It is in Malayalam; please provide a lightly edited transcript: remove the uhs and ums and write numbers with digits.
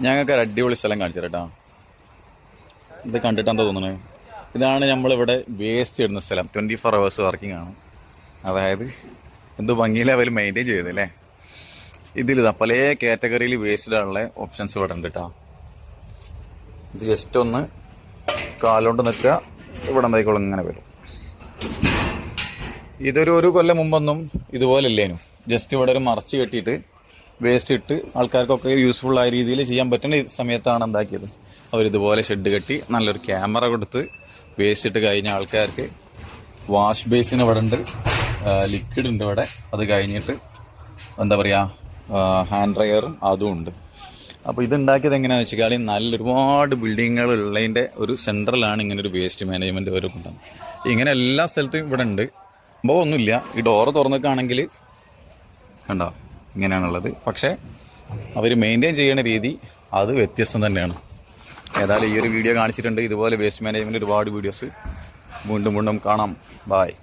ഞങ്ങൾക്ക് ഒരു അടിപൊളി സ്ഥലം കാണിച്ചു തരാം കേട്ടോ. ഇത് കണ്ടിട്ടാന്ന് തോന്നുന്നത്. ഇതാണ് നമ്മളിവിടെ വേസ്റ്റ് ഇടുന്ന സ്ഥലം. 24 hours വർക്കിംഗ് ആണ്. അതായത് എന്ത് ഭംഗിയിലെ അവർ മെയിൻറ്റെയിൻ ചെയ്തല്ലേ. ഇതിലിതാ പല കാറ്റഗറിയിൽ വേസ്റ്റ് ഇടാനുള്ള ഓപ്ഷൻസ് ഇവിടെ ഉണ്ട് കേട്ടോ. ഇത് ജസ്റ്റ് ഒന്ന് കാലുകൊണ്ട് നിൽക്കുക, ഇവിടെ എന്തായിക്കോളും ഇങ്ങനെ വരും. ഒരു കൊല്ലം മുമ്പൊന്നും ഇതുപോലെ ഇല്ലേനു. ജസ്റ്റ് ഇവിടെ ഒരു മറച്ച് കെട്ടിയിട്ട് വേസ്റ്റ് ഇട്ട് ആൾക്കാർക്കൊക്കെ യൂസ്ഫുൾ ആയ രീതിയിൽ ചെയ്യാൻ പറ്റുന്ന സമയത്താണ് എന്താക്കിയത്, അവരിതുപോലെ ഷെഡ് കെട്ടി നല്ലൊരു ക്യാമറ കൊടുത്ത് വേസ്റ്റ് ഇട്ട് കഴിഞ്ഞ ആൾക്കാർക്ക് വാഷ് ബേസിന് ഇവിടെ ഉണ്ട്, ലിക്വിഡ് ഉണ്ട് ഇവിടെ. അത് കഴിഞ്ഞിട്ട് എന്താ പറയുക, ഹാൻഡ് ഡ്രയറും അതും ഉണ്ട്. അപ്പോൾ ഇതുണ്ടാക്കിയത് എങ്ങനെയാണെന്ന് വെച്ചാൽ ഒരുപാട് ബിൽഡിങ്ങുകൾ ഉള്ളതിൻ്റെ ഒരു സെൻട്രലാണ് ഇങ്ങനെ ഒരു വേസ്റ്റ് മാനേജ്മെൻറ്റ് വരെ കൊണ്ടാണ്. ഇങ്ങനെ എല്ലാ സ്ഥലത്തും ഇവിടെ ഉണ്ട്. സംഭവം ഒന്നുമില്ല. ഈ ഡോറ് തുറന്നിട്ടാണെങ്കിൽ കണ്ടോ ഇങ്ങനെയാണുള്ളത്. പക്ഷേ അവർ മെയിൻറ്റെയിൻ ചെയ്യുന്ന രീതി അത് വ്യത്യസ്തം തന്നെയാണ്. ഏതായാലും ഈ ഒരു വീഡിയോ കാണിച്ചിട്ടുണ്ട്. ഇതുപോലെ വേസ്റ്റ് മാനേജ്മെൻറ്റ് ഒരുപാട് വീഡിയോസ് വീണ്ടും കാണാം. ബായ്.